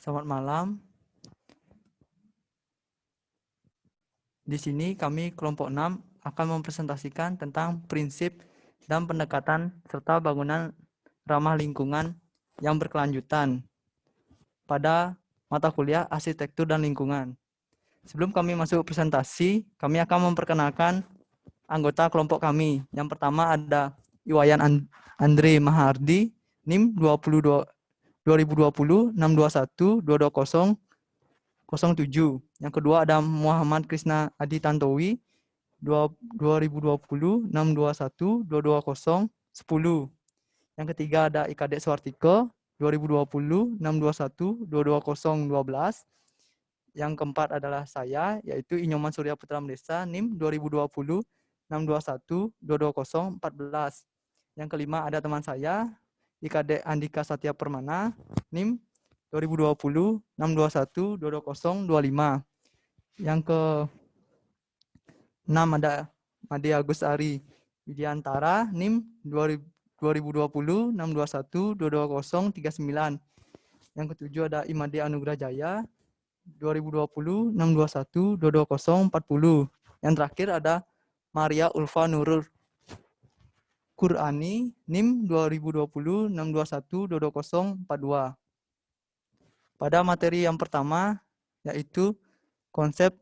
Selamat malam. Di sini kami kelompok 6 akan mempresentasikan tentang prinsip dan pendekatan serta bangunan ramah lingkungan yang berkelanjutan pada mata kuliah arsitektur dan lingkungan. Sebelum kami masuk presentasi, kami akan memperkenalkan anggota kelompok kami. Yang pertama ada Iwayan Andre Mahardi, NIM 2020 621 220 07. Yang kedua ada Muhammad Krisna Adi Tantowi 2020 621 220 10. Yang ketiga ada Ikadek Suartiko 2020 621 220 12. Yang keempat adalah saya, yaitu Inyoman Surya Putra Mdesa, NIM 2020 621 220 14. Yang kelima ada teman saya, Ikadek Andika Satya Permana, NIM 2020 621 220 25. Yang ke-6 ada Made Agus Ari Widiantara, NIM 2020 621 220 39. Yang ke-7 ada Imade Anugrah Jaya 2020 621 220 40. Yang terakhir ada Maria Ulfa Nurul Qurani, NIM 2020 621 220 42. Pada materi yang pertama, yaitu konsep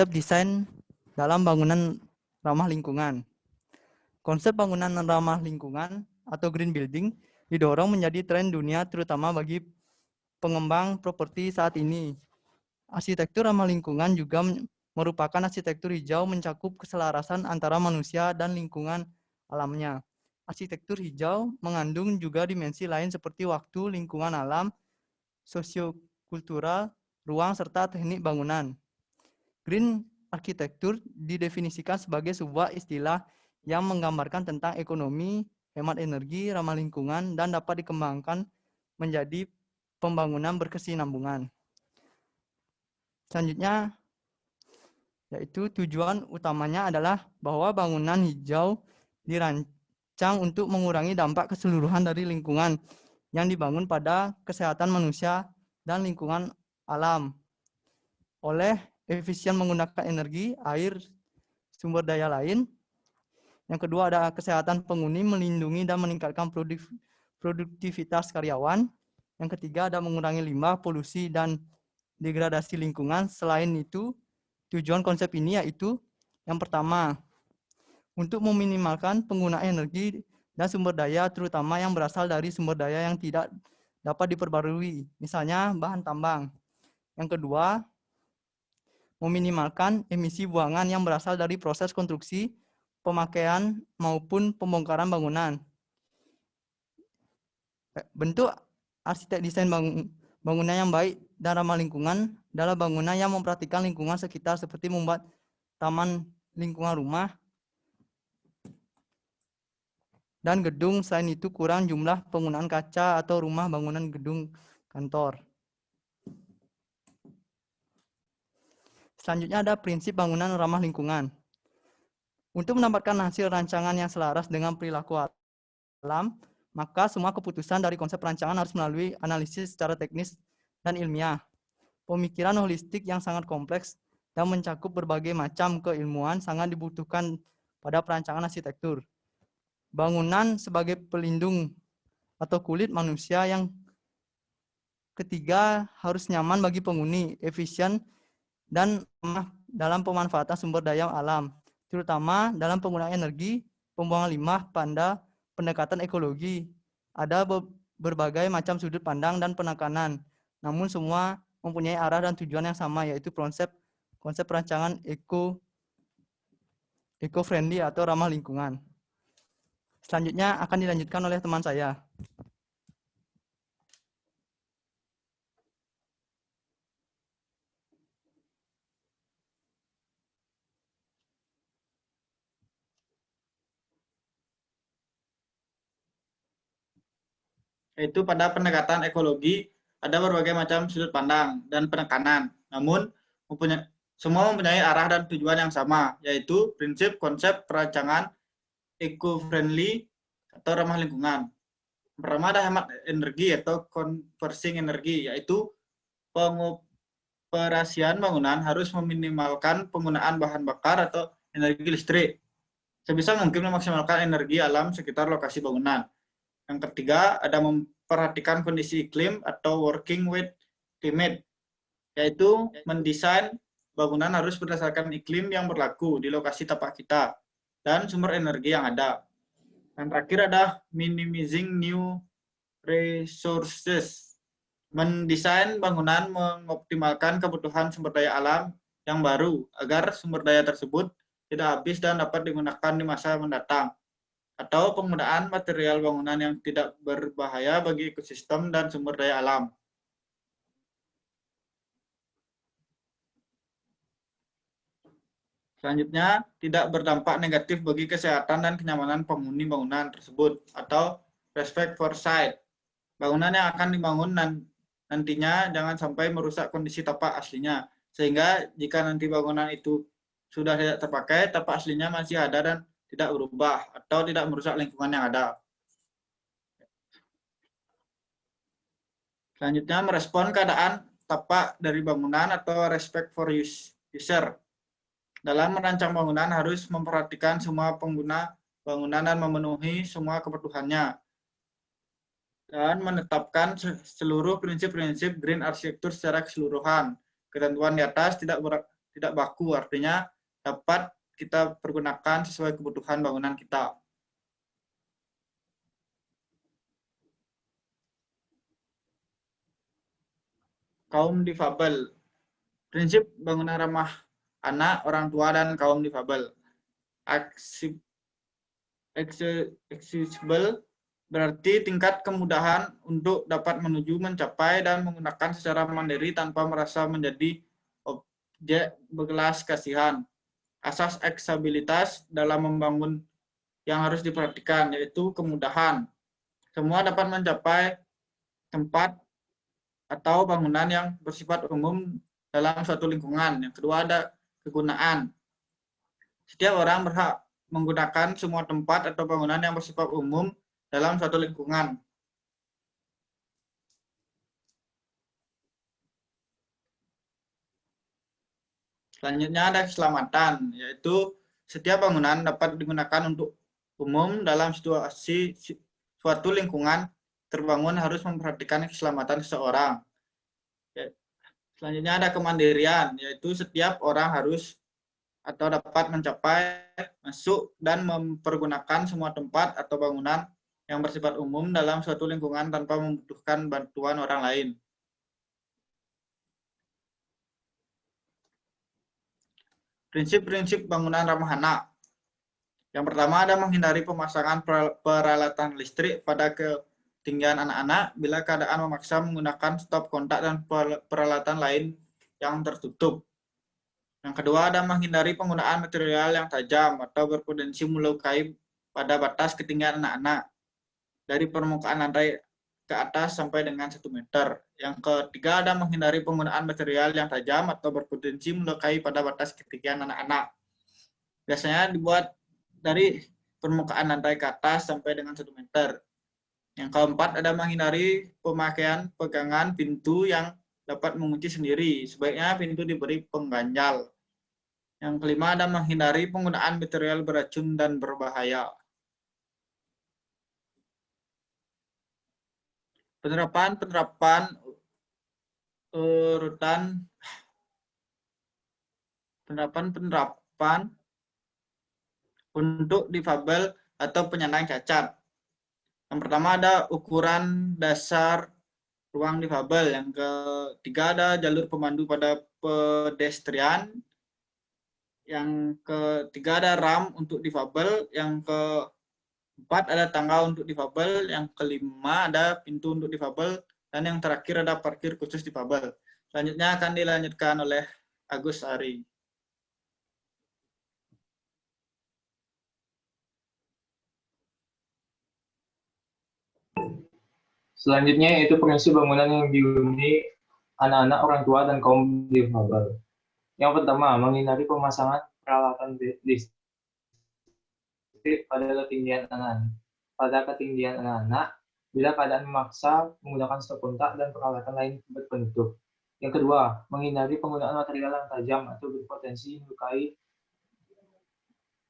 desain dalam bangunan ramah lingkungan. Konsep bangunan ramah lingkungan atau green building didorong menjadi tren dunia terutama bagi pengembang properti saat ini. Arsitektur ramah lingkungan juga merupakan arsitektur hijau mencakup keselarasan antara manusia dan lingkungan alamnya. Arsitektur hijau mengandung juga dimensi lain seperti waktu, lingkungan alam, sosiokultural, ruang, serta teknik bangunan. Green arsitektur didefinisikan sebagai sebuah istilah yang menggambarkan tentang ekonomi, hemat energi, ramah lingkungan, dan dapat dikembangkan menjadi pembangunan berkesinambungan. Selanjutnya, yaitu tujuan utamanya adalah bahwa bangunan hijau dirancang untuk mengurangi dampak keseluruhan dari lingkungan yang dibangun pada kesehatan manusia dan lingkungan alam oleh efisien menggunakan energi, air, sumber daya lain. Yang kedua ada kesehatan penghuni, melindungi dan meningkatkan produktivitas karyawan. Yang ketiga ada mengurangi limbah, polusi, dan degradasi lingkungan. Selain itu, tujuan konsep ini yaitu yang pertama, untuk meminimalkan penggunaan energi dan sumber daya, terutama yang berasal dari sumber daya yang tidak dapat diperbarui, misalnya bahan tambang. Yang kedua, meminimalkan emisi buangan yang berasal dari proses konstruksi, pemakaian, maupun pembongkaran bangunan. Bentuk arsitek desain bangunan yang baik dan ramah lingkungan adalah bangunan yang memperhatikan lingkungan sekitar seperti membuat taman lingkungan rumah dan gedung. Selain itu kurang jumlah penggunaan kaca atau rumah bangunan gedung kantor. Selanjutnya ada prinsip bangunan ramah lingkungan. Untuk mendapatkan hasil rancangan yang selaras dengan perilaku alam, maka semua keputusan dari konsep rancangan harus melalui analisis secara teknis dan ilmiah. Pemikiran holistik yang sangat kompleks dan mencakup berbagai macam keilmuan sangat dibutuhkan pada perancangan arsitektur. Bangunan sebagai pelindung atau kulit manusia. Yang ketiga, harus nyaman bagi penghuni, efisien, dan dalam pemanfaatan sumber daya alam, terutama dalam penggunaan energi, pembuangan limbah, pada pendekatan ekologi. Ada berbagai macam sudut pandang dan penekanan, namun semua mempunyai arah dan tujuan yang sama, yaitu konsep perancangan eco-friendly atau ramah lingkungan. Selanjutnya akan dilanjutkan oleh teman saya. Yaitu pada pendekatan ekologi ada berbagai macam sudut pandang dan penekanan, namun semua mempunyai arah dan tujuan yang sama, yaitu prinsip konsep perancangan eco-friendly atau ramah lingkungan. Pertama ada hemat energi atau conversing energi, yaitu pengoperasian bangunan harus meminimalkan penggunaan bahan bakar atau energi listrik. Sebisa mungkin memaksimalkan energi alam sekitar lokasi bangunan. Yang ketiga, ada memperhatikan kondisi iklim atau working with climate, yaitu mendesain bangunan harus berdasarkan iklim yang berlaku di lokasi tapak kita dan sumber energi yang ada. Dan terakhir ada minimizing new resources, mendesain bangunan mengoptimalkan kebutuhan sumber daya alam yang baru agar sumber daya tersebut tidak habis dan dapat digunakan di masa mendatang. Atau penggunaan material bangunan yang tidak berbahaya bagi ekosistem dan sumber daya alam. Selanjutnya, tidak berdampak negatif bagi kesehatan dan kenyamanan penghuni bangunan tersebut, atau respect for site. Bangunan yang akan dibangun nantinya jangan sampai merusak kondisi tapak aslinya, sehingga jika nanti bangunan itu sudah tidak terpakai, tapak aslinya masih ada dan tidak berubah, atau tidak merusak lingkungan yang ada. Selanjutnya, merespon keadaan tapak dari bangunan atau respect for user. Dalam merancang bangunan harus memperhatikan semua pengguna bangunan dan memenuhi semua kebutuhannya. Dan menetapkan seluruh prinsip-prinsip green architecture secara keseluruhan. Ketentuan di atas tidak baku, artinya dapat kita pergunakan sesuai kebutuhan bangunan kita. Kaum difabel. Prinsip bangunan ramah anak, orang tua, dan kaum difabel. Accessible berarti tingkat kemudahan untuk dapat menuju, mencapai, dan menggunakan secara mandiri tanpa merasa menjadi objek belas kasihan. Asas aksesibilitas dalam membangun yang harus diperhatikan, yaitu kemudahan. Semua dapat mencapai tempat atau bangunan yang bersifat umum dalam suatu lingkungan. Yang kedua ada kegunaan. Setiap orang berhak menggunakan semua tempat atau bangunan yang bersifat umum dalam suatu lingkungan. Selanjutnya ada keselamatan, yaitu setiap bangunan dapat digunakan untuk umum dalam situasi suatu lingkungan terbangun harus memperhatikan keselamatan seseorang. Selanjutnya ada kemandirian, yaitu setiap orang harus atau dapat mencapai, masuk, dan mempergunakan semua tempat atau bangunan yang bersifat umum dalam suatu lingkungan tanpa membutuhkan bantuan orang lain. Prinsip-prinsip bangunan ramah anak. Yang pertama ada menghindari pemasangan peralatan listrik pada ketinggian anak-anak bila keadaan memaksa menggunakan stop kontak dan peralatan lain yang tertutup. Yang kedua ada menghindari penggunaan material yang tajam atau berpotensi melukai pada batas ketinggian anak-anak dari permukaan lantai ke atas sampai dengan 1 meter. Yang ketiga ada menghindari penggunaan material yang tajam atau berpotensi melukai pada batas ketinggian anak-anak. Biasanya dibuat dari permukaan lantai ke atas sampai dengan 1 meter. Yang keempat ada menghindari pemakaian pegangan pintu yang dapat mengunci sendiri. Sebaiknya pintu diberi pengganjal. Yang kelima ada menghindari penggunaan material beracun dan berbahaya. Penerapan untuk difabel atau penyandang cacat. Yang pertama ada ukuran dasar ruang difabel. Yang ketiga ada jalur pemandu pada pedestrian. Yang ketiga ada ramp untuk difabel. Yang keempat ada tangga untuk difabel. Yang kelima ada pintu untuk difabel. Dan yang terakhir ada parkir khusus difabel. Selanjutnya akan dilanjutkan oleh Agus Ari. Selanjutnya yaitu prinsip bangunan yang dihuni anak-anak, orang tua, dan kaum difabel. Yang pertama, menghindari pemasangan peralatan listrik pada ketinggian anak-anak. bila keadaan memaksa menggunakan stop kontak dan peralatan lain penutup. Yang kedua, menghindari penggunaan material yang tajam atau berpotensi melukai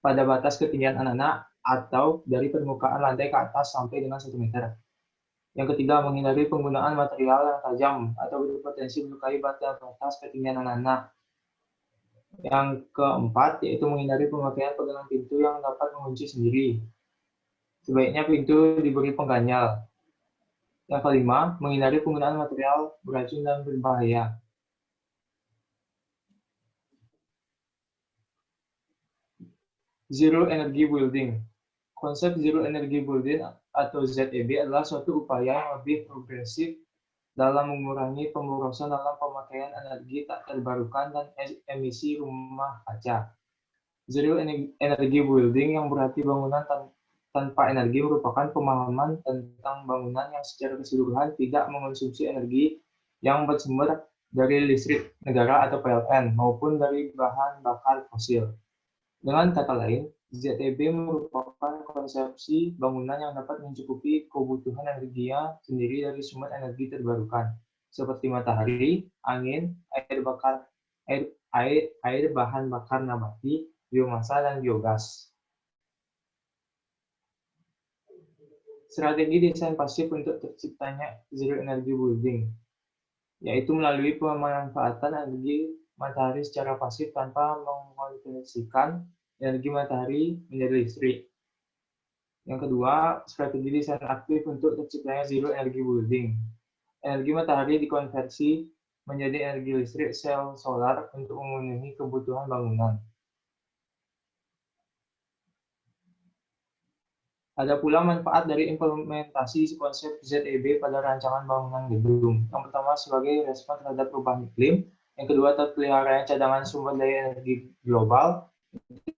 pada batas ketinggian anak-anak atau dari permukaan lantai ke atas sampai dengan 1 meter. Yang ketiga, menghindari penggunaan material yang tajam atau berpotensi melukai batas ketinggian anak-anak. Yang keempat, yaitu menghindari pemakaian pegangan pintu yang dapat mengunci sendiri. Sebaiknya pintu diberi pengganjal. Yang kelima, menghindari penggunaan material beracun dan berbahaya. Zero Energy Building. Konsep Zero Energy Building atau ZEB adalah suatu upaya yang lebih progresif dalam mengurangi pemborosan dalam pemakaian energi tak terbarukan dan emisi rumah kaca. Zero Energy Building yang berarti bangunan tanpa energi merupakan pemahaman tentang bangunan yang secara keseluruhan tidak mengonsumsi energi yang bersumber dari listrik negara atau PLN maupun dari bahan bakar fosil. Dengan kata lain, ZEB merupakan konsepsi bangunan yang dapat mencukupi kebutuhan energinya sendiri dari sumber energi terbarukan, seperti matahari, angin, air bahan bakar nabati, biomasa, dan biogas. Strategi desain pasif untuk terciptanya Zero Energy Building, yaitu melalui pemanfaatan energi matahari secara pasif tanpa mengkonversikan energi matahari menjadi listrik. Yang kedua, strategi desain aktif untuk terciptanya Zero Energy Building. Energi matahari dikonversi menjadi energi listrik sel solar untuk memenuhi kebutuhan bangunan. Ada pula manfaat dari implementasi konsep ZEB pada rancangan bangunan gedung. Yang pertama, sebagai respon terhadap perubahan iklim. Yang kedua, terpeliharanya cadangan sumber daya energi global.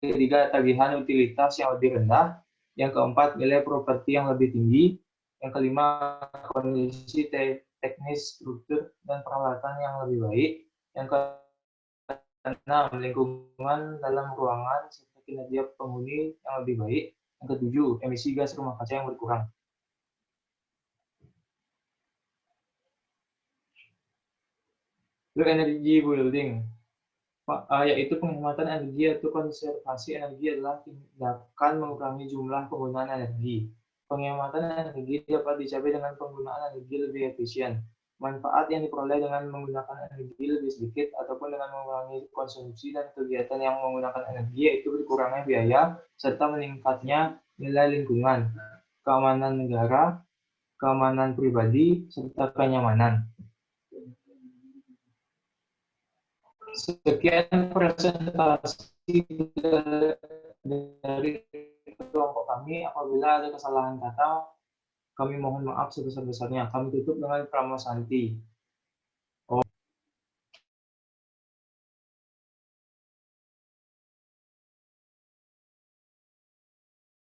Yang ketiga, tagihan utilitas yang lebih rendah. Yang keempat, nilai properti yang lebih tinggi. Yang kelima, kondisi teknis, struktur, dan peralatan yang lebih baik. Yang keenam, lingkungan dalam ruangan serta kinerja penghuni yang lebih baik. Yang ketujuh, emisi gas rumah kaca yang berkurang. Low Energy Building, yaitu penghematan energi atau konservasi energi adalah tindakan mengurangi jumlah penggunaan energi. Penghematan energi dapat dicapai dengan penggunaan energi lebih efisien. Manfaat yang diperoleh dengan menggunakan energi lebih sedikit ataupun dengan mengurangi konsumsi dan kegiatan yang menggunakan energi yaitu berkurangnya biaya serta meningkatnya nilai lingkungan, keamanan negara, keamanan pribadi, serta kenyamanan. Sekian presentasi dari kelompok kami. Apabila ada kesalahan kata, kami mohon maaf sebesar-besarnya. Kami tutup dengan Pramosanti.